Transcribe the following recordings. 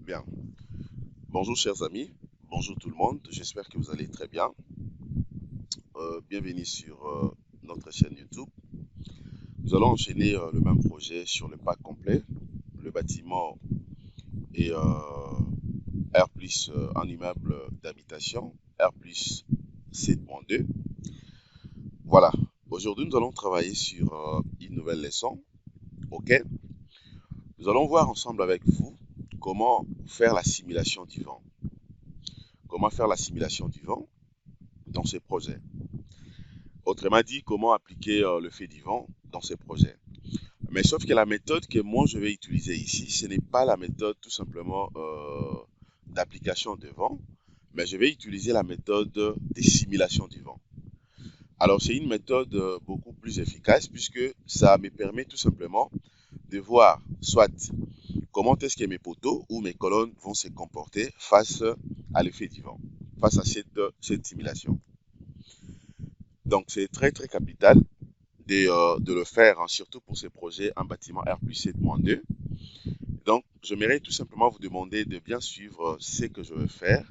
Bien. Bonjour chers amis, bonjour tout le monde, j'espère que vous allez très bien. Bienvenue sur notre chaîne YouTube. Nous allons enchaîner le même projet sur le pack complet. Le bâtiment est R plus un immeuble d'habitation, R plus 7.2. Voilà, aujourd'hui nous allons travailler sur une nouvelle leçon. Ok, nous allons voir ensemble avec vous comment faire la simulation du vent. Comment faire la simulation du vent dans ces projets. Autrement dit, comment appliquer le fait du vent dans ces projets. Mais sauf que la méthode que moi je vais utiliser ici, ce n'est pas la méthode tout simplement d'application de vent, mais je vais utiliser la méthode de simulation du vent. Alors c'est une méthode beaucoup plus efficace puisque ça me permet tout simplement de voir soit comment est-ce que mes poteaux ou mes colonnes vont se comporter face à l'effet du vent, face à cette simulation. Donc c'est très très capital de le faire, hein, surtout pour ces projets en bâtiment R plus 7.2. Donc, j'aimerais tout simplement vous demander de bien suivre ce que je vais faire.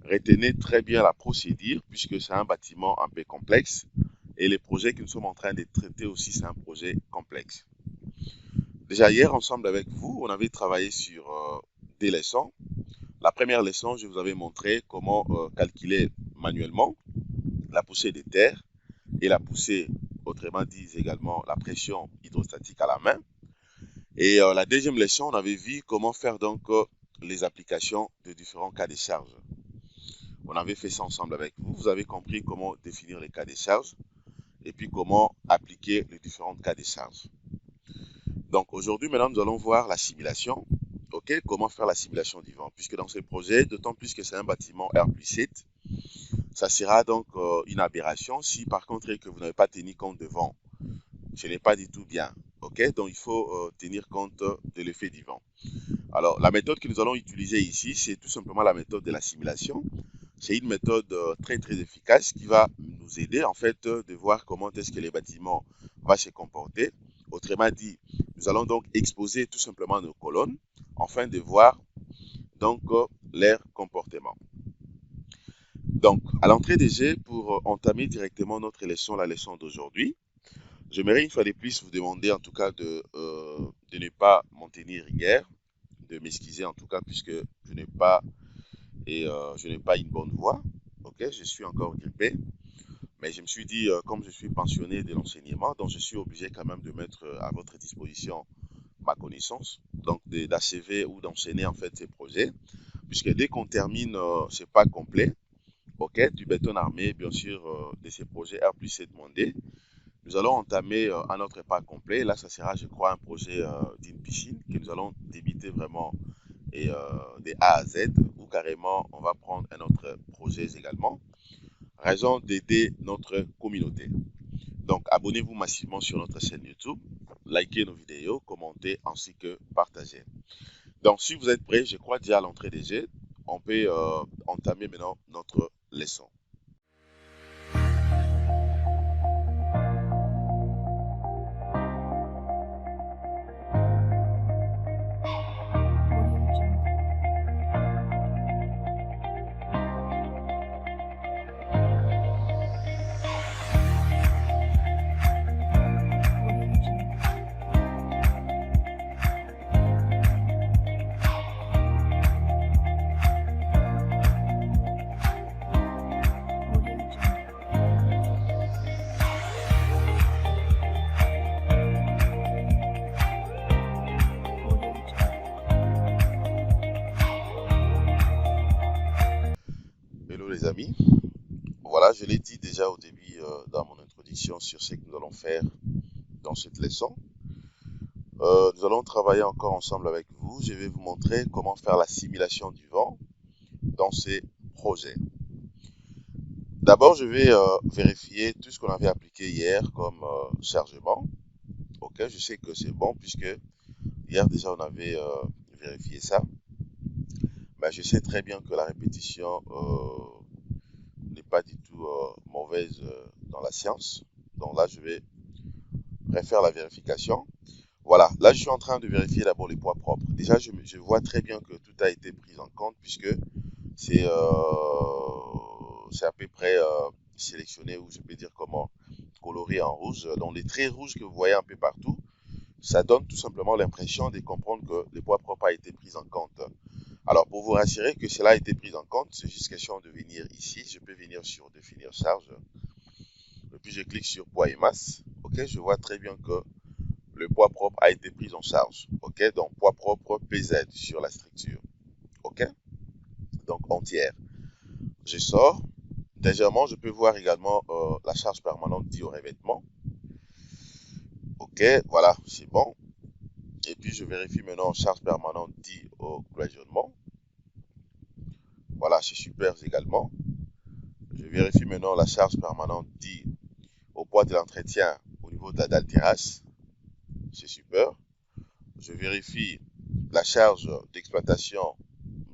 Retenez très bien la procédure, puisque c'est un bâtiment un peu complexe. Et les projets que nous sommes en train de traiter aussi, c'est un projet complexe. Déjà hier, ensemble avec vous, on avait travaillé sur des leçons. La première leçon, je vous avais montré comment calculer manuellement la poussée des terres et la poussée, autrement dit également la pression hydrostatique à la main. Et la deuxième leçon, on avait vu comment faire donc les applications de différents cas de charge. On avait fait ça ensemble avec vous. Vous avez compris comment définir les cas de charge et puis comment appliquer les différents cas de charge. Donc aujourd'hui, maintenant, nous allons voir la simulation. Ok, comment faire la simulation du vent. Puisque dans ce projet, d'autant plus que c'est un bâtiment R plus 7, ça sera donc une aberration si par contre que vous n'avez pas tenu compte de vent. Ce n'est pas du tout bien. Ok, donc il faut tenir compte de l'effet du vent. Alors, la méthode que nous allons utiliser ici, c'est tout simplement la méthode de la simulation. C'est une méthode très très efficace qui va nous aider en fait de voir comment est-ce que les bâtiments vont se comporter. Autrement dit, nous allons donc exposer tout simplement nos colonnes afin de voir donc leur comportement. Donc, à l'entrée des jets, pour entamer directement notre leçon, la leçon d'aujourd'hui, j'aimerais une fois de plus vous demander en tout cas de ne pas m'en tenir rigueur, de m'excuser en tout cas puisque je n'ai pas je n'ai pas une bonne voix. Ok, je suis encore grippé, mais je me suis dit comme je suis pensionné de l'enseignement, donc je suis obligé quand même de mettre à votre disposition ma connaissance, donc d'achever ou d'enchaîner en fait ces projets, puisque dès qu'on termine c'est pas complet, ok, du béton armé, bien sûr, de ces projets R plus 7-D, nous allons entamer un autre pas complet. Là, ça sera, je crois, un projet d'une piscine que nous allons débiter vraiment et des A à Z, ou carrément on va prendre un autre projet également. Raison d'aider notre communauté. Donc abonnez-vous massivement sur notre chaîne YouTube, likez nos vidéos, commentez ainsi que partagez. Donc si vous êtes prêts, je crois déjà à l'entrée des jets, on peut entamer maintenant notre leçon. Hello les amis, voilà, je l'ai dit déjà au début dans mon introduction sur ce que nous allons faire dans cette leçon. Nous allons travailler encore ensemble avec vous. Je vais vous montrer comment faire la simulation du vent dans ces projets. D'abord, je vais vérifier tout ce qu'on avait appliqué hier comme chargement. Ok, je sais que c'est bon puisque hier déjà on avait vérifié ça. Mais je sais très bien que la répétition n'est pas du tout mauvaise dans la science. Donc là, je vais refaire la vérification. Voilà, là je suis en train de vérifier d'abord les poids propres. Déjà, je vois très bien que tout a été pris en compte puisque c'est à peu près sélectionné, ou je peux dire comment, coloré en rouge. Donc les traits rouges que vous voyez un peu partout, ça donne tout simplement l'impression de comprendre que le poids propre a été pris en compte. Alors pour vous rassurer que cela a été pris en compte, c'est juste question de venir ici. Je peux venir sur définir charge. Et puis je clique sur poids et masse. Ok, je vois très bien que le poids propre a été pris en charge. Ok, donc poids propre PZ sur la structure. Ok, donc entière. Je sors. Légèrement, je peux voir également la charge permanente due au revêtement. Ok, voilà, c'est bon. Et puis je vérifie maintenant charge permanente due au cloisonnement. Voilà, c'est super également. Je vérifie maintenant la charge permanente due au poids de l'entretien au niveau de la dalle terrasse. C'est super. Je vérifie la charge d'exploitation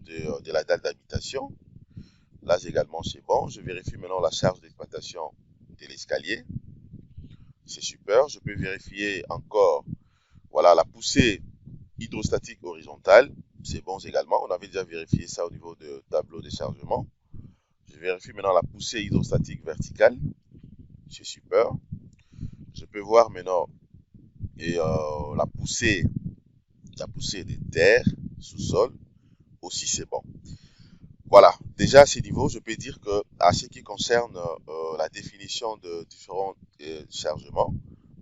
de la dalle d'habitation. Là également c'est bon. Je vérifie maintenant la charge d'exploitation de l'escalier. C'est super. Je peux vérifier encore, voilà, la poussée hydrostatique horizontale. C'est bon également. On avait déjà vérifié ça au niveau du tableau de chargement. Je vérifie maintenant la poussée hydrostatique verticale. C'est super. Je peux voir maintenant la poussée des terres sous-sol. Aussi, c'est bon. Voilà, déjà à ce niveau, je peux dire que à ce qui concerne la définition de différents chargements,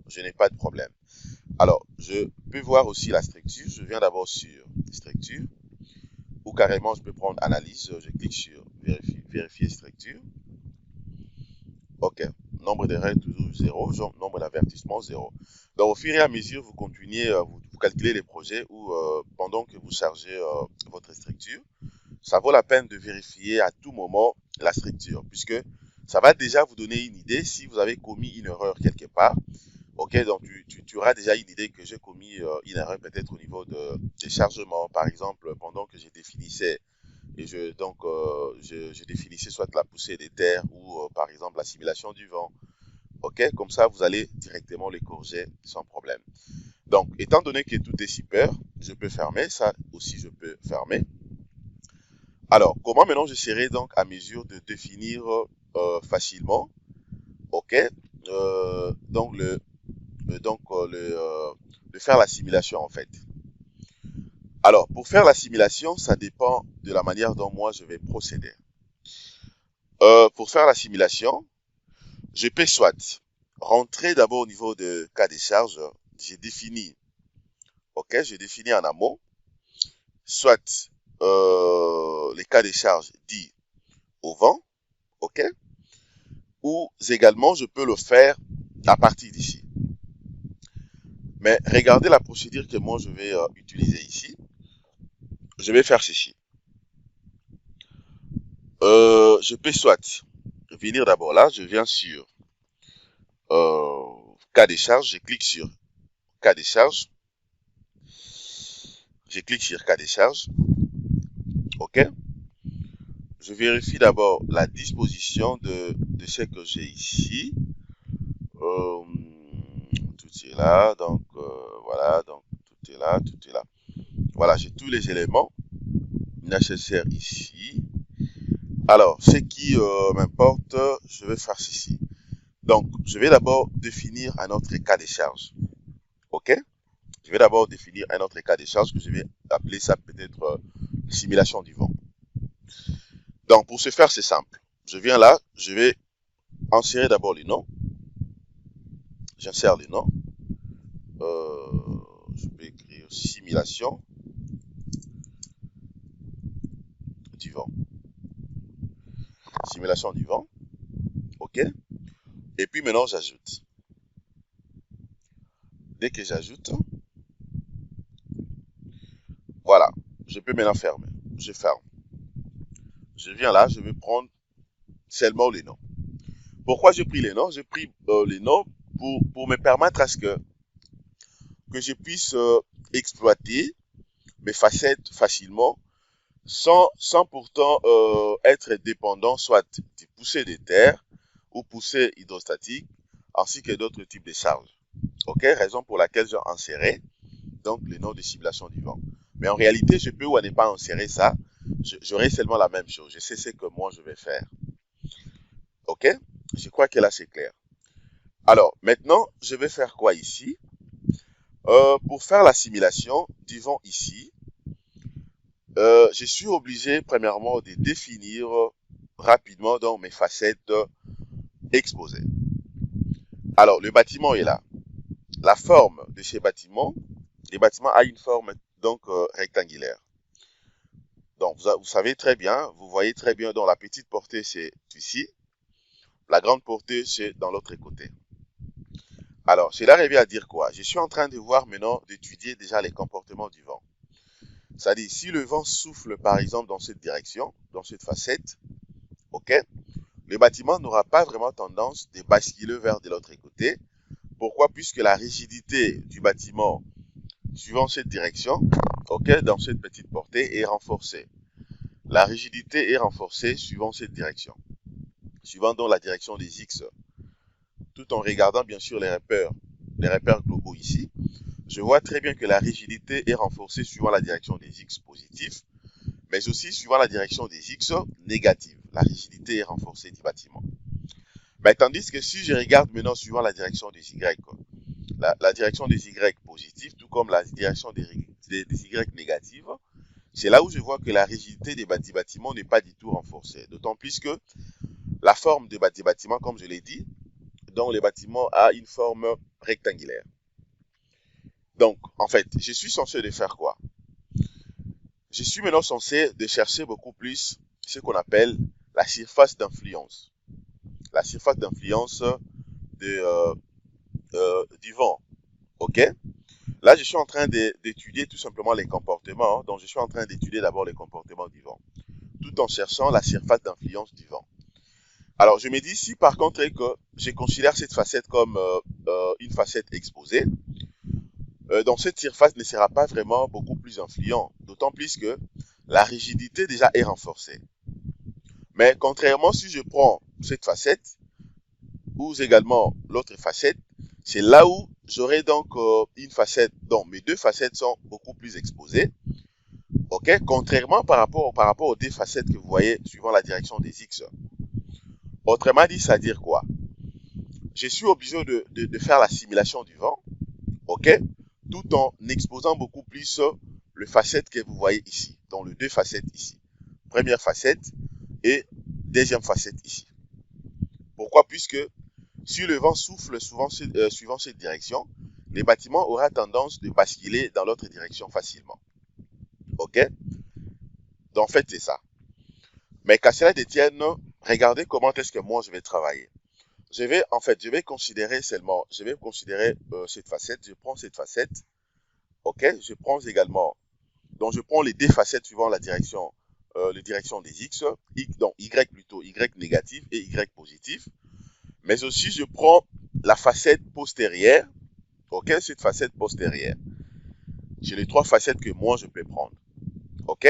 je n'ai pas de problème. Alors, je peux voir aussi la structure. Je viens d'abord sur structure, ou carrément je peux prendre analyse. Je clique sur vérifier structure. Ok, nombre de règles toujours 0, nombre d'avertissements 0. Donc au fur et à mesure, vous continuez, vous calculez les projets ou pendant que vous chargez votre structure, ça vaut la peine de vérifier à tout moment la structure, puisque ça va déjà vous donner une idée si vous avez commis une erreur quelque part. Ok, donc tu auras déjà une idée que j'ai commis une erreur peut-être au niveau des chargements, par exemple, pendant que je définissais je définissais soit la poussée des terres ou par exemple la simulation du vent. Ok, comme ça vous allez directement les corriger sans problème. Donc, étant donné que tout est super, je peux fermer, ça aussi je peux fermer. Alors, comment maintenant je serai donc à mesure de définir facilement, ok, donc de faire la simulation en fait. Alors, pour faire la simulation, ça dépend de la manière dont moi je vais procéder. Pour faire la simulation, je peux soit rentrer d'abord au niveau de cas de charge, j'ai défini, ok, j'ai défini en amont, soit les cas de charge dits au vent, ok, ou également je peux le faire à partir d'ici. Mais regardez la procédure que moi je vais utiliser ici. Je vais faire ceci. Je peux soit venir d'abord là, je viens sur cas de charge, je clique sur cas de charge, je clique sur cas de charge, ok. Je vérifie d'abord la disposition de ce que j'ai ici. Euh, tout est là, donc voilà, donc tout est là, tout est là. Voilà, j'ai tous les éléments nécessaires ici. Alors, ce qui m'importe, je vais faire ceci. Donc, je vais d'abord définir un autre cas de charge. OK? Je vais d'abord définir un autre cas de charge que je vais appeler ça peut-être simulation du vent. Donc, pour ce faire, c'est simple. Je viens là, je vais insérer d'abord les noms. J'insère les noms. Je peux écrire simulation du vent. Simulation du vent. OK? Et puis maintenant, j'ajoute. Dès que j'ajoute, voilà. Je peux maintenant fermer. Je ferme. Je viens là, je vais prendre seulement les noms. Pourquoi j'ai pris les noms? J'ai pris les noms pour me permettre à ce que je puisse exploiter mes facettes facilement sans pourtant être dépendant soit des poussées de terre ou poussées hydrostatiques ainsi que d'autres types de charges. Ok, raison pour laquelle j'ai inséré. donc le nom de simulation du vent. Mais en réalité, je peux ou à ne pas insérer ça. J'aurai seulement la même chose. Je sais ce que moi je vais faire. Ok? Je crois que là c'est clair. Alors, maintenant, je vais faire quoi ici? Pour faire la simulation du vent ici, je suis obligé premièrement de définir rapidement donc mes facettes exposées. Alors, le bâtiment est là. La forme de ces bâtiments, le bâtiment a une forme donc rectangulaire. Donc, vous savez très bien, vous voyez très bien, donc la petite portée c'est ici, la grande portée c'est dans l'autre côté. Alors, cela revient à dire quoi? Je suis en train de voir maintenant, d'étudier déjà les comportements du vent. C'est-à-dire, si le vent souffle par exemple dans cette direction, dans cette facette, ok, le bâtiment n'aura pas vraiment tendance de basculer vers de l'autre côté. Pourquoi? Puisque la rigidité du bâtiment suivant cette direction, ok, dans cette petite portée est renforcée. La rigidité est renforcée suivant cette direction, suivant donc la direction des X, tout en regardant bien sûr les repères globaux ici. Je vois très bien que la rigidité est renforcée suivant la direction des X positifs, mais aussi suivant la direction des X négatives. La rigidité est renforcée du bâtiment. Mais tandis que si je regarde maintenant suivant la direction des Y, la direction des Y positives, tout comme la direction des Y négatives, c'est là où je vois que la rigidité des bâtiments n'est pas du tout renforcée. D'autant plus que la forme des bâtiments, comme je l'ai dit, donc le bâtiment a une forme rectangulaire. Donc, en fait, je suis censé de faire quoi? Je suis maintenant censé de chercher beaucoup plus ce qu'on appelle la surface d'influence. La surface d'influence du vent. OK? Là, je suis en train d'étudier tout simplement les comportements. Donc, je suis en train d'étudier d'abord les comportements du vent, tout en cherchant la surface d'influence du vent. Alors, je me dis, si par contre que je considère cette facette comme une facette exposée, donc cette surface ne sera pas vraiment beaucoup plus influente, d'autant plus que la rigidité déjà est renforcée. Mais contrairement, si je prends cette facette, ou également l'autre facette, c'est là où j'aurai donc une facette, donc mes deux facettes sont beaucoup plus exposées. Ok, contrairement par rapport aux deux facettes que vous voyez suivant la direction des X. Autrement dit, ça veut dire quoi? Je suis obligé de faire la simulation du vent, ok, tout en exposant beaucoup plus le facette que vous voyez ici, donc les deux facettes ici. Première facette et deuxième facette ici. Pourquoi? Puisque si le vent souffle suivant cette direction, le bâtiment aura tendance de basculer dans l'autre direction facilement. Ok? Donc, en fait, c'est ça. Mais qu'à cela détienne, regardez comment est-ce que moi je vais travailler. Je vais considérer cette facette. Je prends cette facette. Ok? Je prends également, donc je prends les deux facettes suivant la direction des X, donc Y plutôt, Y négatif et Y positif. Mais aussi, je prends la facette postérieure. Ok? Cette facette postérieure. J'ai les trois facettes que moi je peux prendre. Ok?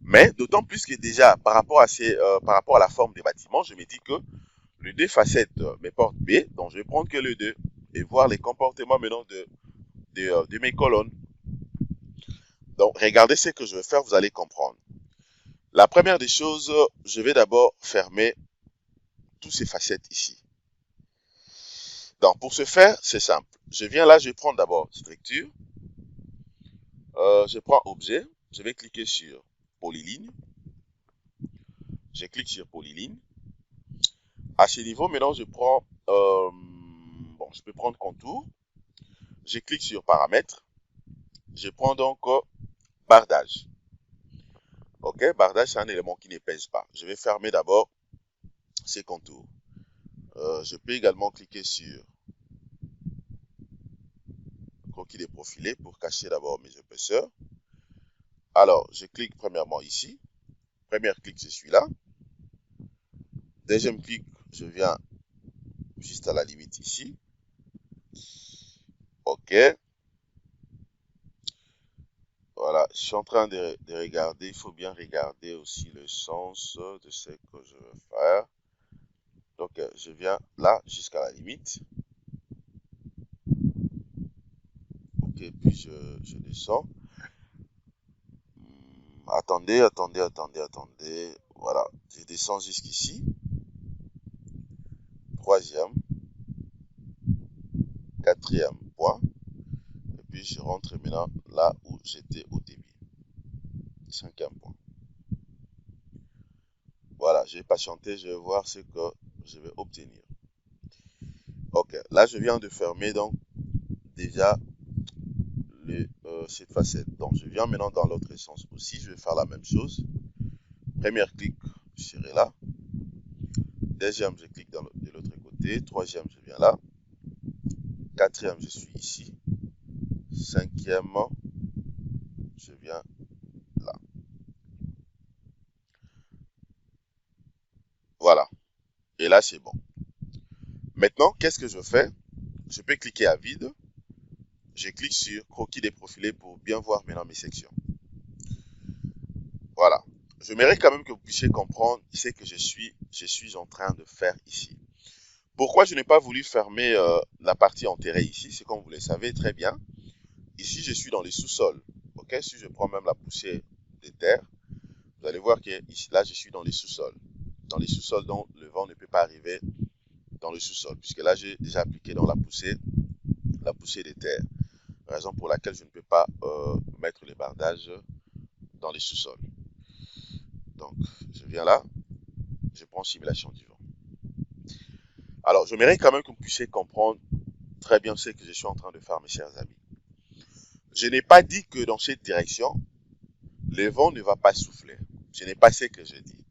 Mais d'autant plus que déjà, par rapport à la forme des bâtiments, je me dis que les deux facettes me portent B, donc je vais prendre que le 2 et voir les comportements maintenant de mes colonnes. Donc, regardez ce que je vais faire, vous allez comprendre. La première des choses, je vais d'abord fermer toutes ces facettes ici. Donc, pour ce faire, c'est simple. Je viens là, je vais prendre d'abord structure. Je prends objet. Je vais cliquer sur polyligne. Je clique sur polyligne. À ce niveau, maintenant, je prends, je peux prendre contour. Je clique sur paramètres. Je prends donc bardage. Ok, bardage, c'est un élément qui ne pèse pas. Je vais fermer d'abord ces contours. Je peux également cliquer sur croquis de profilé pour cacher d'abord mes épaisseurs. Alors, je clique premièrement ici. Premier clic, c'est celui-là. Deuxième clic, je viens juste à la limite ici. Ok. Voilà, je suis en train de regarder. Il faut bien regarder aussi le sens de ce que je veux faire. Donc, je viens là jusqu'à la limite. Ok. et puis je descends. Attendez. Voilà, je descends jusqu'ici. Troisième, quatrième point. Et puis je rentre maintenant là où j'étais au début. Cinquième point. Voilà, je vais patienter, je vais voir ce que je vais obtenir. Ok, là je viens de fermer donc déjà cette facette. Donc je viens maintenant dans l'autre sens aussi, je vais faire la même chose. Premier clic, je serai là. Deuxième, je clique de l'autre côté. Troisième, je viens là. Quatrième, je suis ici. Cinquième, je viens là. Voilà. Et là, c'est bon. Maintenant, qu'est-ce que je fais? Je peux cliquer à vide. Je clique sur croquis déprofilé pour bien voir maintenant mes sections. Voilà. J'aimerais quand même que vous puissiez comprendre ce que je suis en train de faire ici. Pourquoi je n'ai pas voulu fermer la partie enterrée ici? C'est comme vous le savez très bien. Ici, je suis dans les sous-sols. Ok, si je prends même la poussière des terres, vous allez voir que ici, là, je suis dans les sous-sols. Dans les sous-sols dont le vent ne peut pas arriver dans le sous-sol. Puisque là, j'ai déjà appliqué dans la poussière des terres. Raison pour laquelle je ne peux pas mettre les bardages dans les sous-sols. Donc, je viens là. Je prends simulation du vent. Alors, j'aimerais quand même que vous puissiez comprendre très bien ce que je suis en train de faire, mes chers amis. Je n'ai pas dit que dans cette direction, le vent ne va pas souffler. Ce n'est pas ce que je dis.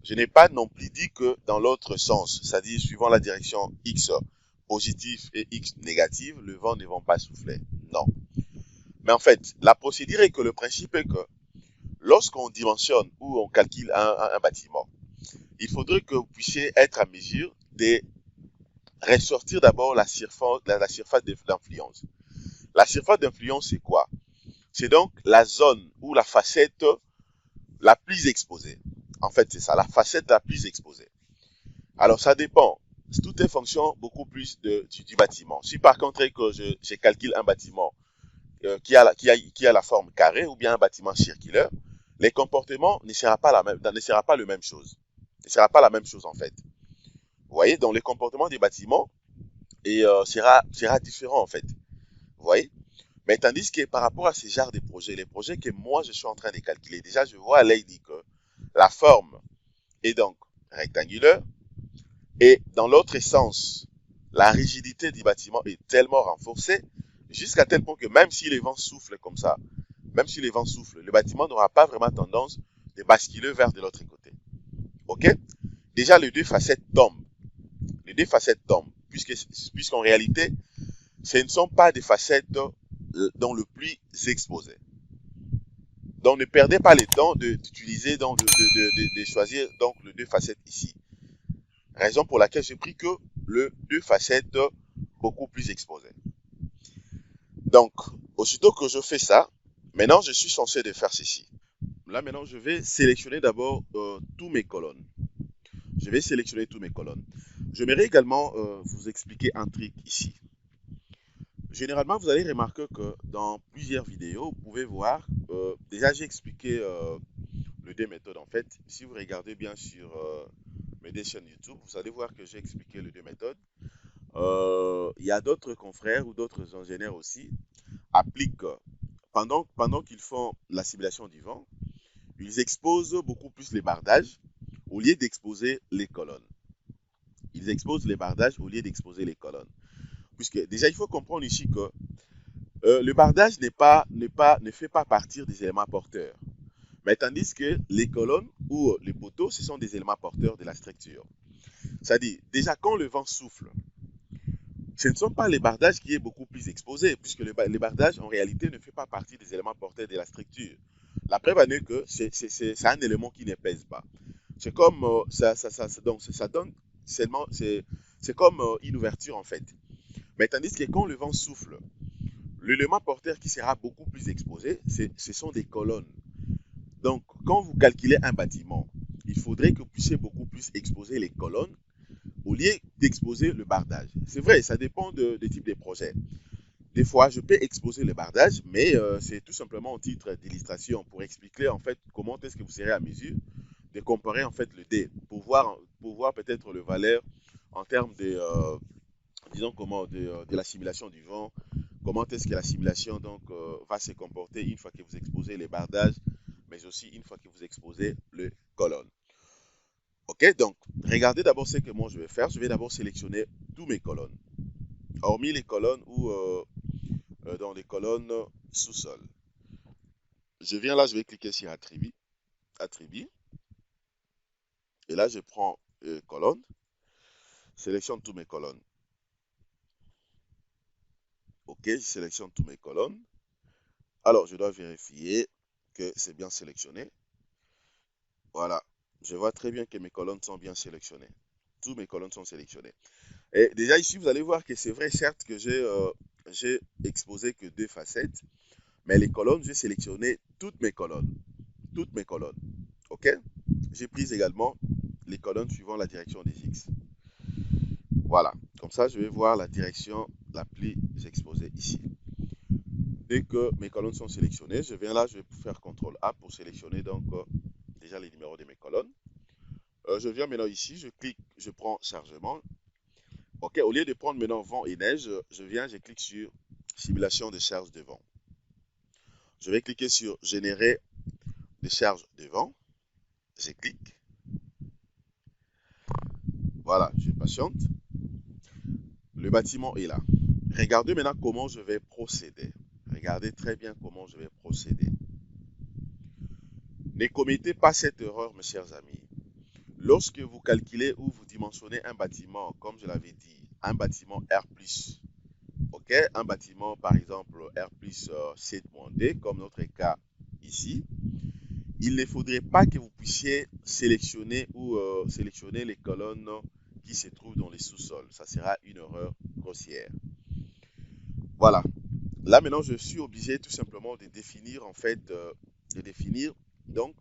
Je n'ai pas non plus dit que dans l'autre sens, c'est-à-dire suivant la direction X positive et X négative, le vent ne va pas souffler. Non. Mais en fait, la procédure est que le principe est que lorsqu'on dimensionne ou on calcule un bâtiment, il faudrait que vous puissiez être à mesure de ressortir d'abord la surface d'influence. La surface d'influence, c'est quoi? C'est donc la zone ou la facette la plus exposée. En fait, c'est ça, la facette la plus exposée. Alors, ça dépend. Tout est fonction beaucoup plus du bâtiment. Si par contre que je calcule un bâtiment qui a la forme carrée ou bien un bâtiment circulaire, les comportements ne sera pas le même chose. Ne sera pas la même chose en fait. Vous voyez, donc les comportements des bâtiments sera différent en fait. Vous voyez? Mais tandis que par rapport à ces genres de projets, les projets que moi je suis en train de calculer, déjà je vois là, il dit que la forme est donc rectangulaire et dans l'autre sens, la rigidité du bâtiment est tellement renforcée jusqu'à tel point que même si les vents soufflent comme ça, même si les vents soufflent, le bâtiment n'aura pas vraiment tendance de basculer vers de l'autre côté. Ok? Déjà, les deux facettes tombent. Les deux facettes tombent, puisqu'en réalité, ce ne sont pas des facettes dont le plus exposé. Donc, ne perdez pas le temps d'utiliser, de choisir donc les deux facettes ici. Raison pour laquelle j'ai pris que les deux facettes beaucoup plus exposées. Donc, aussitôt que je fais ça, maintenant je suis censé de faire ceci. Là maintenant, je vais sélectionner d'abord tous mes colonnes. Je vais sélectionner tous mes colonnes. J'aimerais également vous expliquer un truc ici. Généralement, vous allez remarquer que dans plusieurs vidéos, vous pouvez voir, déjà j'ai expliqué les deux méthodes en fait. Si vous regardez bien sur mes deux chaînes YouTube, vous allez voir que j'ai expliqué les deux méthodes. Il y a d'autres confrères ou d'autres ingénieurs aussi appliquent, pendant qu'ils font la simulation du vent, ils exposent beaucoup plus les bardages au lieu d'exposer les colonnes. Ils exposent les bardages au lieu d'exposer les colonnes. Puisque déjà, il faut comprendre ici que le bardage ne fait pas partir des éléments porteurs. Mais tandis que les colonnes ou les poteaux, ce sont des éléments porteurs de la structure. C'est-à-dire, déjà, quand le vent souffle, ce ne sont pas les bardages qui est beaucoup plus exposé, puisque les bardages, en réalité, ne fait pas partie des éléments porteurs de la structure. La preuve en est que c'est un élément qui ne pèse pas. C'est comme, donc ça donne seulement, c'est comme une ouverture en fait. Mais tandis que quand le vent souffle, l'élément porteur qui sera beaucoup plus exposé, ce sont des colonnes. Donc, quand vous calculez un bâtiment, il faudrait que vous puissiez beaucoup plus exposer les colonnes au lieu d'exposer le bardage. C'est vrai, ça dépend des types de projets. des fois, je peux exposer le bardage, mais c'est tout simplement un titre d'illustration pour expliquer en fait comment est-ce que vous serez à mesure de comparer en fait le dé pour voir peut-être le valeur en termes de, disons comment, de la simulation du vent, comment est-ce que la simulation donc va se comporter une fois que vous exposez les bardages, mais aussi une fois que vous exposez le colonne. Ok, donc regardez d'abord ce que moi je vais faire. Je vais d'abord sélectionner tous mes colonnes, hormis les colonnes ou dans les colonnes sous-sol. Je viens là, je vais cliquer sur attribut, et là je prends colonne, sélectionne tous mes colonnes. Ok, je sélectionne tous mes colonnes. Alors je dois vérifier que c'est bien sélectionné. Voilà, je vois très bien que mes colonnes sont bien sélectionnées. Tous mes colonnes sont sélectionnées. Et déjà ici, vous allez voir que c'est vrai, certes, que j'ai exposé que 2 facettes, mais les colonnes, j'ai sélectionné toutes mes colonnes. Toutes mes colonnes. OK? J'ai pris également les colonnes suivant la direction des X. Voilà. Comme ça, je vais voir la direction la plus exposée ici. Dès que mes colonnes sont sélectionnées, je viens là, je vais faire CTRL A pour sélectionner donc déjà les numéros de mes colonnes. Je viens maintenant ici, je clique, je prends chargement. Ok, au lieu de prendre maintenant vent et neige, je clique sur simulation de charge de vent. Je vais cliquer sur générer des charges de vent. Je clique. Voilà, je patiente. Le bâtiment est là. Regardez maintenant comment je vais procéder. Regardez très bien comment je vais procéder. Ne commettez pas cette erreur, mes chers amis. Lorsque vous calculez ou vous dimensionnez un bâtiment, comme je l'avais dit, un bâtiment R+, ok, un bâtiment par exemple R plus 7-D, comme notre cas ici, il ne faudrait pas que vous puissiez sélectionner ou sélectionner les colonnes qui se trouvent dans les sous-sols. Ça sera une erreur grossière. Voilà. Là maintenant, je suis obligé tout simplement de définir en fait, donc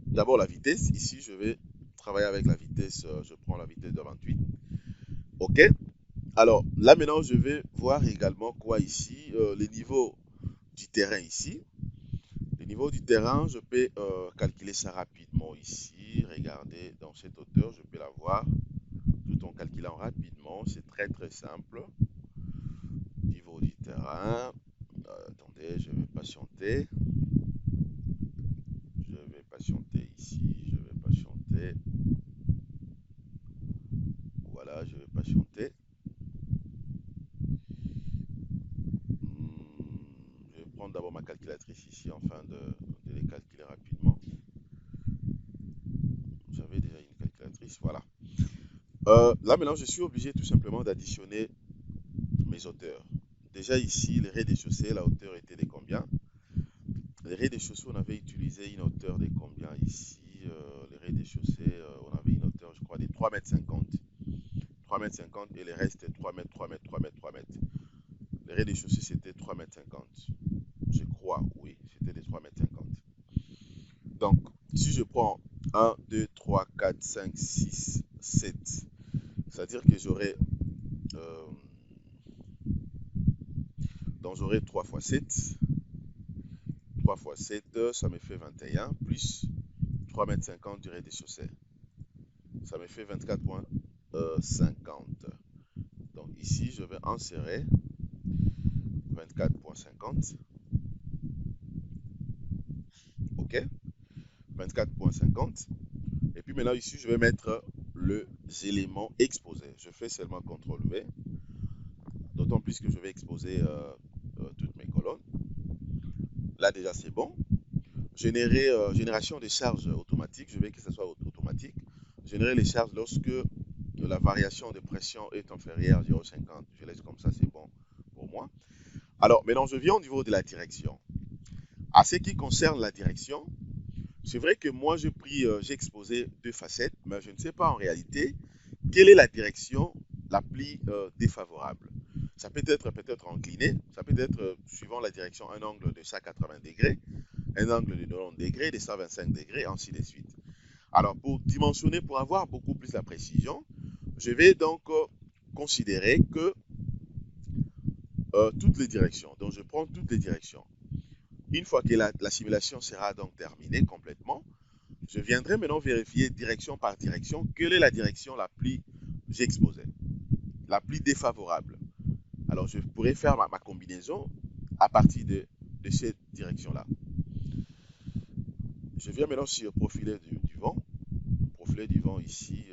d'abord la vitesse. Ici, je vais travailler avec la vitesse. Je prends la vitesse de 28. Ok. Alors là maintenant, je vais voir également quoi ici, les niveaux du terrain ici. Le niveau du terrain, je peux calculer ça rapidement ici. Regardez, dans cette hauteur, je peux la voir tout en calculant rapidement. C'est très très simple. Niveau du terrain. Attendez, je vais patienter. Je vais patienter ici. Je vais patienter. Voilà, je vais patienter. Je vais prendre d'abord ma calculatrice ici afin de les calculer rapidement. J'avais déjà une calculatrice, voilà. Là maintenant, je suis obligé tout simplement d'additionner mes hauteurs. Déjà ici, le rez-de-chaussée, la hauteur était de combien? Le rez-de-chaussée, on avait utilisé une hauteur de combien ici? Le rez-de-chaussée, on avait une hauteur, je crois, de 3,50 m. 3,50 m et le reste 3 mètres, 3 mètres, 3 mètres, 3 mètres. Le rez-de-chaussée, c'était 3,50 m. Je crois, oui, c'était des 3,50 m. Donc, si je prends 1, 2, 3, 4, 5, 6, 7, c'est-à-dire que j'aurai donc j'aurai 3 fois 7. 3 fois 7, ça me fait 21, plus 3,50 m du rez-de-chaussée. Ça me fait 24,50. Donc ici, je vais insérer 24,50. OK? 24,50. Et puis maintenant, ici, je vais mettre les éléments exposés. Je fais seulement CTRL V. D'autant plus que je vais exposer toutes mes colonnes. Là, déjà, c'est bon. Génération des charges automatiques. Je veux que ce soit automatique. Générer les charges lorsque la variation de pression est inférieure à 0,50. Je laisse comme ça, c'est bon pour moi. Alors, maintenant, je viens au niveau de la direction. À ce qui concerne la direction, c'est vrai que moi, j'ai exposé 2 facettes, mais je ne sais pas en réalité quelle est la direction la plus défavorable. Ça peut être peut-être incliné, ça peut être suivant la direction un angle de 180 degrés, un angle de 90 degrés, de 125 degrés, ainsi de suite. Alors, pour dimensionner, pour avoir beaucoup plus la précision, je vais donc considérer que toutes les directions. Donc, je prends toutes les directions. Une fois que la simulation sera donc terminée complètement, je viendrai maintenant vérifier direction par direction quelle est la direction la plus exposée, la plus défavorable. Alors, je pourrais faire ma combinaison à partir de cette direction-là. Je viens maintenant sur profiler du vent. Profiler du vent ici,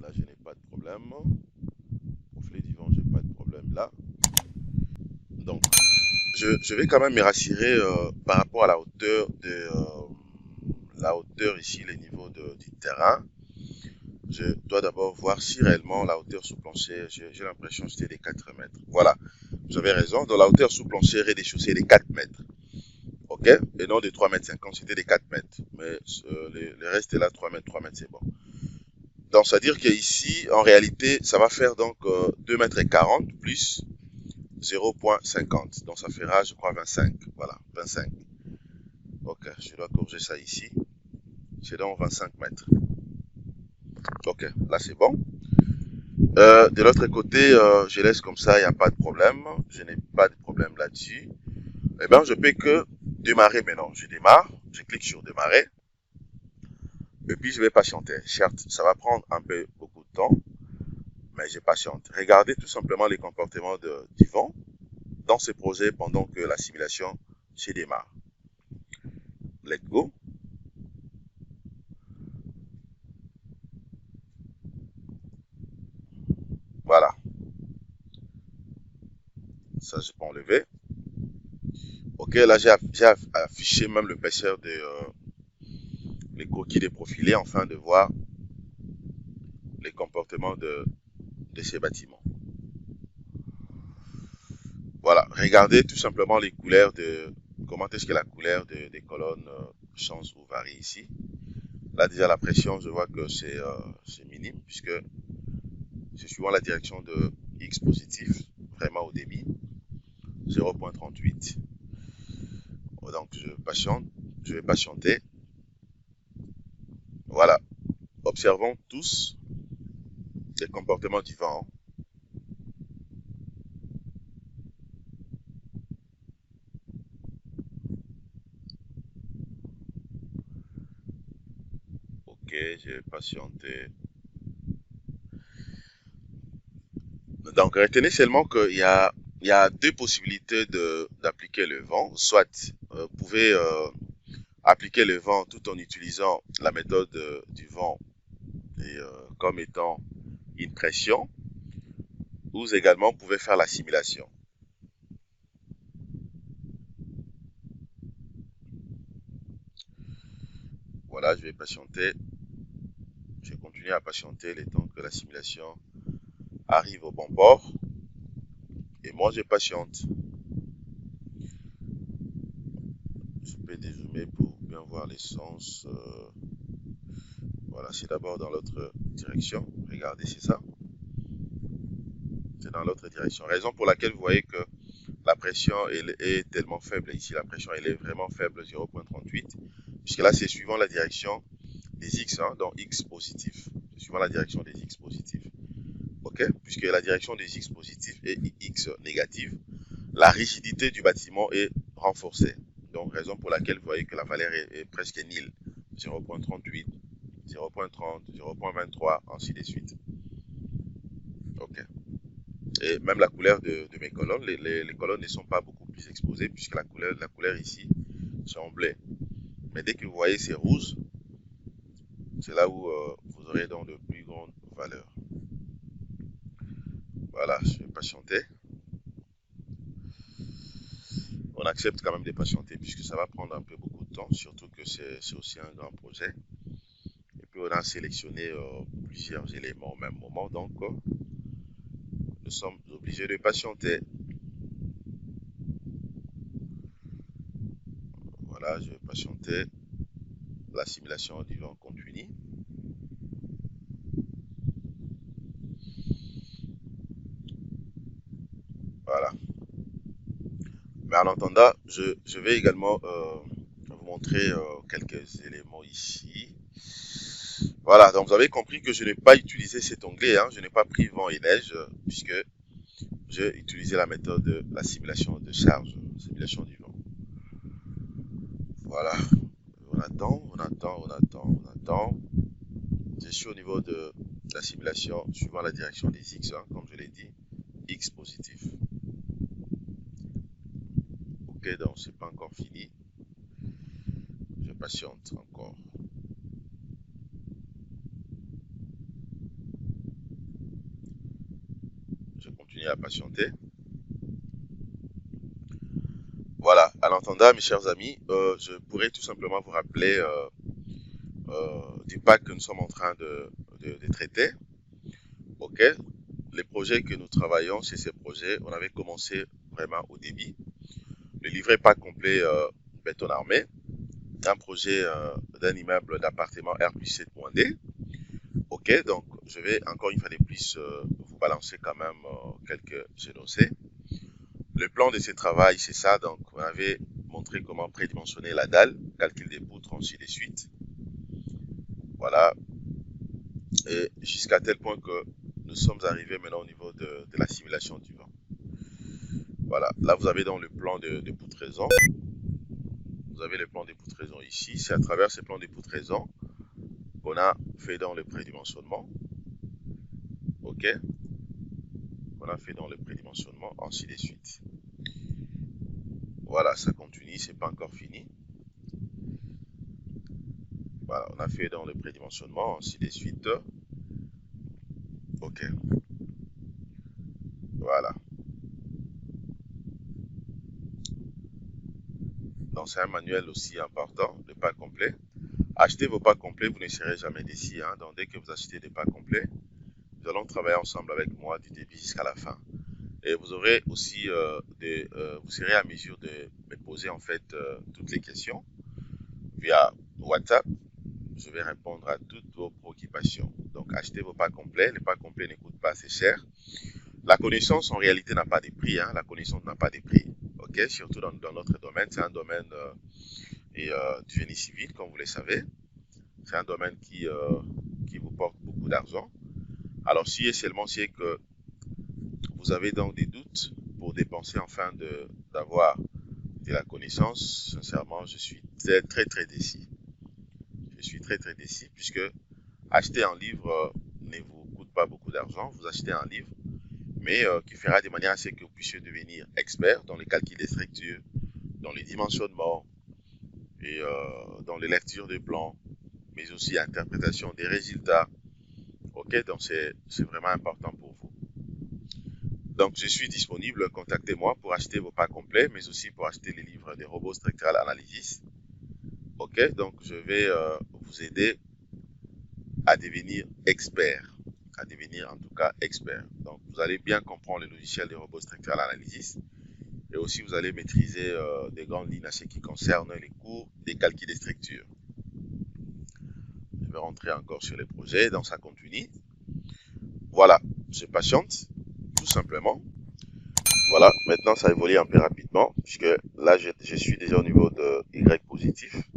là, je n'ai pas de problème. Profiler du vent, je n'ai pas de problème là. Donc, je vais quand même me rassurer par rapport à la hauteur ici, les niveaux du terrain. Je dois d'abord voir si réellement la hauteur sous plancher, j'ai l'impression que c'était des 4 mètres. Voilà, vous avez raison. Donc la hauteur sous plancher rez-de-chaussée est des 4 mètres. OK? Et non de 3,50 m, c'était des 4 mètres. Mais le reste est là, 3 mètres, c'est bon. Donc, c'est-à-dire qu'ici, en réalité, ça va faire donc 2,40 m plus 0,50. Donc, ça fera, je crois, 25. Voilà, 25. OK, je dois corriger ça ici. C'est donc 25 mètres. OK, là, c'est bon. De l'autre côté, je laisse comme ça, il n'y a pas de problème. Je n'ai pas de problème là-dessus. Eh bien, je peux que démarrer maintenant. Je démarre, je clique sur démarrer. Et puis, je vais patienter. Certes, ça va prendre un peu beaucoup de temps, mais je patiente. Regardez tout simplement les comportements du vent dans ce projet pendant que la simulation se démarre. Let's go. Voilà. Ça, je peux enlever. OK, là, j'ai affiché même l'épaisseur les coquilles déprofilées afin de voir les comportements de ces bâtiments. Voilà, regardez tout simplement les couleurs comment est-ce que la couleur des colonnes change ou varie ici. Là déjà la pression, je vois que c'est minime puisque c'est suivant la direction de X positif, vraiment au débit, 0,38. Donc je vais patienter. Voilà, observons tous les comportements du vent. Ok, je vais patienter. Donc retenez seulement qu'il y a deux possibilités d'appliquer le vent. Soit vous pouvez appliquer le vent tout en utilisant la méthode du vent comme étant une pression, ou également vous pouvez faire la simulation. Voilà, je vais patienter. Je continue à patienter le temps que la simulation arrive au bon port. Et moi, je patiente. Je peux dézoomer pour bien voir l'essence. Voilà, c'est d'abord dans l'autre direction. Regardez, c'est ça. C'est dans l'autre direction. Raison pour laquelle vous voyez que la pression est tellement faible. Ici, la pression elle est vraiment faible, 0,38. Puisque là, c'est suivant la direction des X, hein, donc X positif. C'est suivant la direction des X positifs. OK? Puisque la direction des X positifs est X négative, la rigidité du bâtiment est renforcée. Donc, raison pour laquelle vous voyez que la valeur est presque nulle. 0,38, 0,30, 0,23, ainsi de suite. OK. Et même la couleur de mes colonnes, les colonnes ne sont pas beaucoup plus exposées puisque la couleur ici, c'est en bleu. Mais dès que vous voyez c'est rouge, c'est là où vous aurez donc de plus grandes valeurs. Voilà, je vais patienter. On accepte quand même de patienter puisque ça va prendre un peu beaucoup de temps, surtout que c'est aussi un grand projet. Et puis on a sélectionné plusieurs éléments au même moment, donc nous sommes obligés de patienter. Voilà, je vais patienter. La simulation du vent continue. Voilà. Mais en attendant, je vais également vous montrer quelques éléments ici. Voilà, donc vous avez compris que je n'ai pas utilisé cet onglet, hein, je n'ai pas pris vent et neige, puisque j'ai utilisé la méthode de la simulation de charge, simulation du vent. Voilà, on attend. Je suis au niveau de la simulation suivant la direction des X, hein, comme je l'ai dit, X positif. Ok, donc c'est pas encore fini. Je patiente encore. Je continue à patienter. Voilà, à l'entendant, mes chers amis, je pourrais tout simplement vous rappeler du pack que nous sommes en train de traiter. Ok, les projets que nous travaillons, c'est ces projets, on avait commencé vraiment au début. Le livret pack complet béton armé, un projet d'un immeuble d'appartement R+7.D. Ok, donc je vais encore une fois de plus vous balancer quand même quelques énoncés. Le plan de ce travail, c'est ça. Donc, on avait montré comment prédimensionner la dalle, calcul des poutres, ainsi de suite. Voilà. Et jusqu'à tel point que nous sommes arrivés maintenant au niveau de la simulation du vent. Voilà. Là, vous avez donc le plan de poutraison. Vous avez le plan de poutraison ici. C'est à travers ce plan de poutraison qu'on a fait dans le prédimensionnement. OK. On a fait dans le prédimensionnement, ainsi de suite. Voilà, ça continue, c'est pas encore fini. Voilà, on a fait dans le prédimensionnement, ainsi de suite. Ok. Voilà. Donc c'est un manuel aussi important, le pack complet. Achetez vos packs complets, vous ne serez jamais déçus. Hein. Donc dès que vous achetez des packs complets, nous allons travailler ensemble avec moi du début jusqu'à la fin. Et vous aurez aussi vous serez à mesure de me poser en fait toutes les questions via WhatsApp. Je vais répondre à toutes vos préoccupations. Donc achetez vos packs complets. Les packs complets ne coûtent pas assez cher. La connaissance en réalité n'a pas de prix. Hein. La connaissance n'a pas de prix. Ok, surtout dans notre domaine, c'est un domaine du génie civil, comme vous le savez. C'est un domaine qui vous porte beaucoup d'argent. Alors, si et seulement si que vous avez donc des doutes pour dépenser afin d'avoir de la connaissance, sincèrement, je suis très déçu. Je suis très déçu puisque acheter un livre ne vous coûte pas beaucoup d'argent. Vous achetez un livre, mais qui fera de manière à ce que vous puissiez devenir expert dans les calculs des structures, dans les dimensionnements et dans les lectures des plans, mais aussi interprétation des résultats. Ok, donc c'est vraiment important pour vous. Donc je suis disponible, contactez-moi pour acheter vos packs complets, mais aussi pour acheter les livres des robots structural analysis. Ok, donc je vais vous aider à devenir expert, à devenir en tout cas expert. Donc vous allez bien comprendre le logiciel des robots structural analysis et aussi vous allez maîtriser des grandes lignes à ce qui concerne les cours des calculs des structures. Je vais rentrer encore sur les projets, donc ça continue. Voilà, je patiente, tout simplement. Voilà, maintenant ça évolue un peu rapidement, puisque là je suis déjà au niveau de Y positif.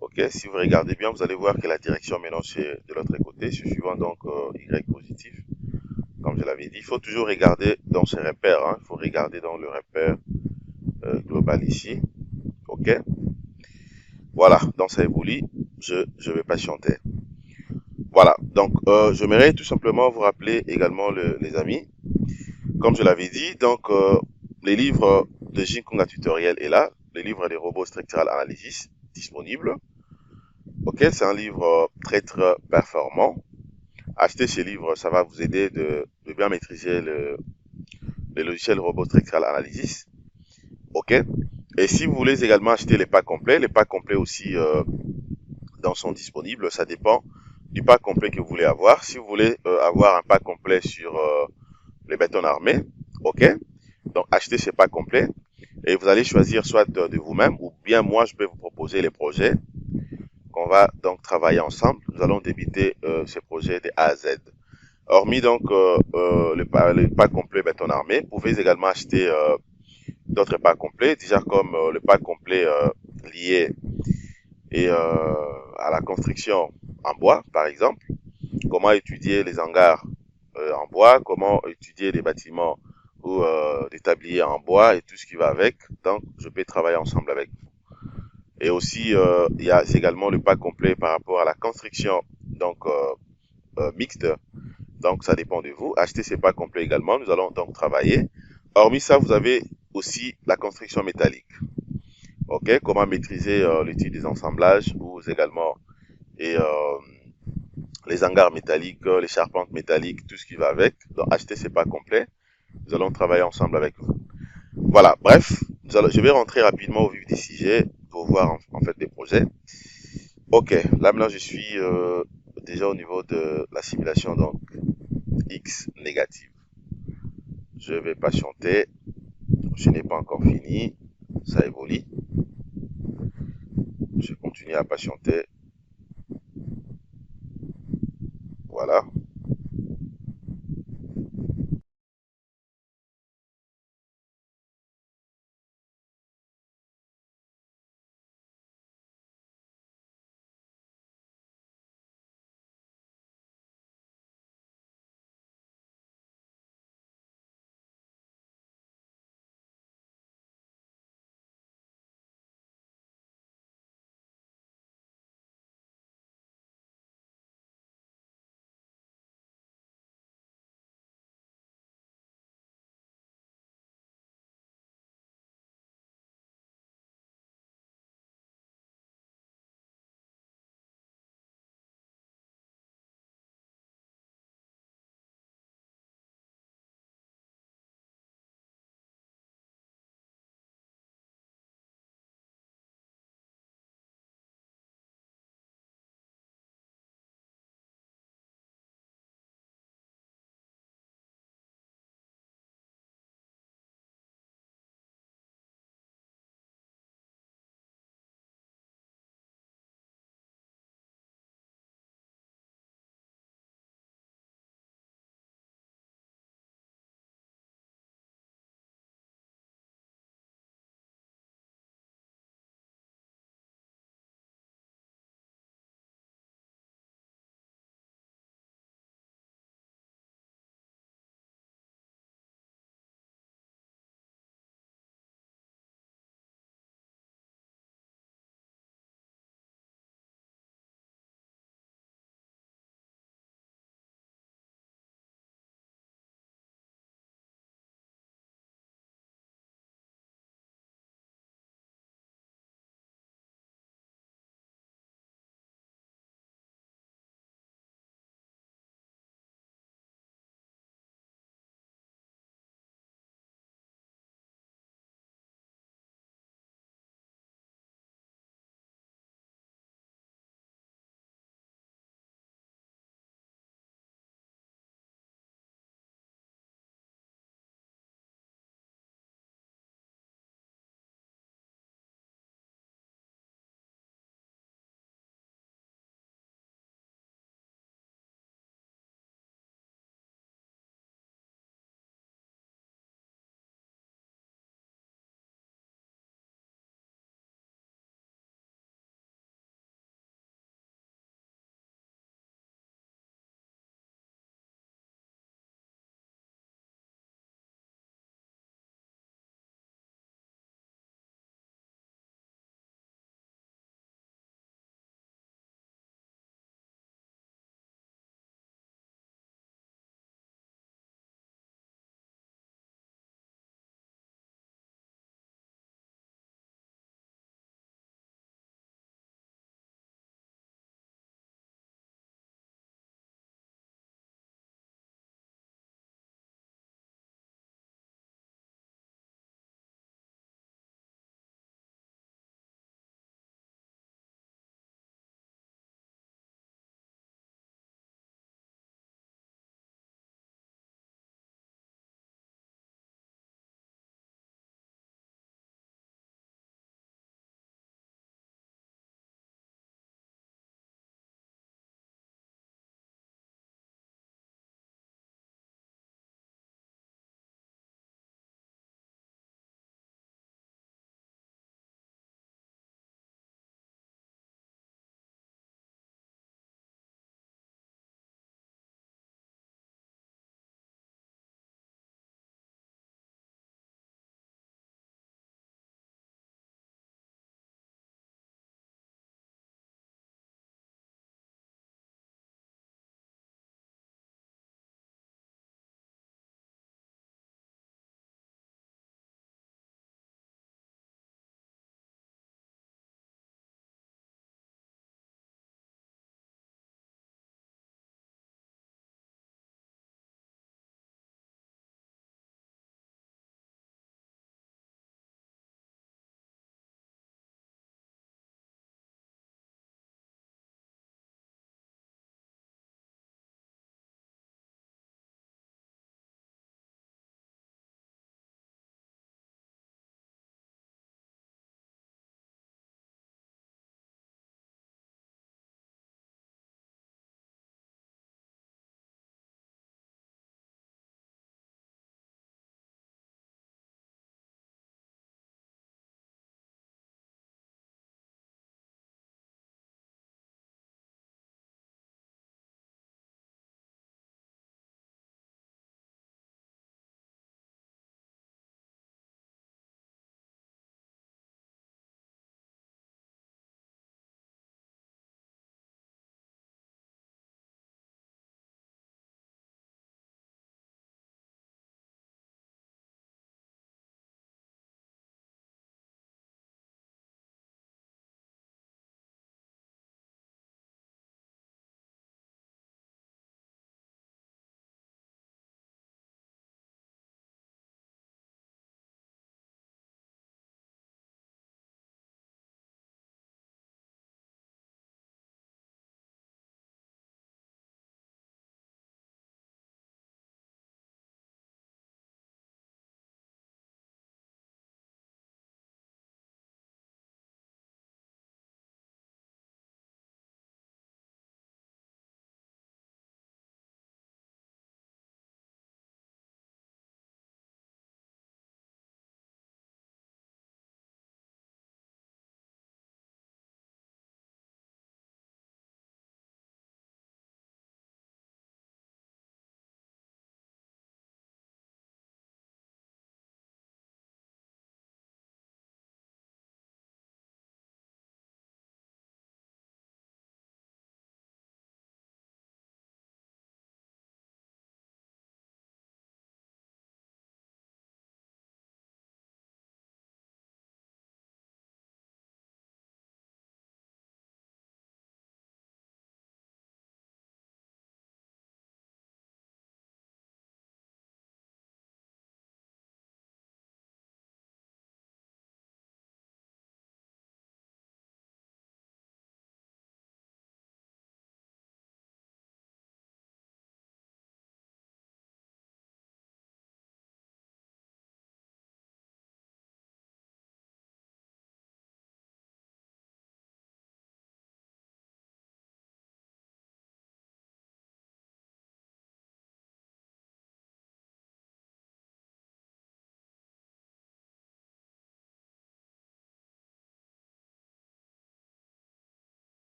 Ok, si vous regardez bien, vous allez voir que la direction maintenant c'est de l'autre côté, c'est suivant donc Y positif. Comme je l'avais dit, il faut toujours regarder dans ces repères, hein. Il faut regarder dans le repère global ici. Ok, voilà, donc ça évolue, je vais patienter. Voilà, donc j'aimerais tout simplement vous rappeler également les amis, comme je l'avais dit, donc les livres de Jing Konga Tutoriel est là, le livre des robots structural analysis disponible. Ok, c'est un livre très performant. Achetez ce livre, ça va vous aider de bien maîtriser le logiciel robot structural analysis. Ok, et si vous voulez également acheter les packs complets aussi sont disponibles, ça dépend du pack complet que vous voulez avoir. Si vous voulez avoir un pack complet sur les bétons armés, ok, donc achetez ce pack complet et vous allez choisir soit de vous-même ou bien moi je peux vous proposer les projets qu'on va donc travailler ensemble. Nous allons débuter ce projet de A à Z. Hormis donc le pack complet béton armé, vous pouvez également acheter d'autres packs complets, déjà comme le pack complet lié et à la construction en bois, par exemple. Comment étudier les hangars en bois, comment étudier les bâtiments ou des tabliers en bois et tout ce qui va avec. Donc, je peux travailler ensemble avec vous. Et aussi, il y a également le pack complet par rapport à la construction, donc mixte. Donc, ça dépend de vous. Achetez ces packs complets également. Nous allons donc travailler. Hormis ça, vous avez aussi la construction métallique. OK? Comment maîtriser l'outil des ensemblages ou également et les hangars métalliques, les charpentes métalliques, tout ce qui va avec. Donc, achetez ces packs complets. Nous allons travailler ensemble avec vous. Voilà. Bref, je vais rentrer rapidement au vif des sujets pour voir en fait des projets. OK. Là, maintenant, je suis déjà au niveau de la simulation, donc X négative. Je vais patienter. Je n'ai pas encore fini. Ça évolue. Je continue à patienter. Voilà.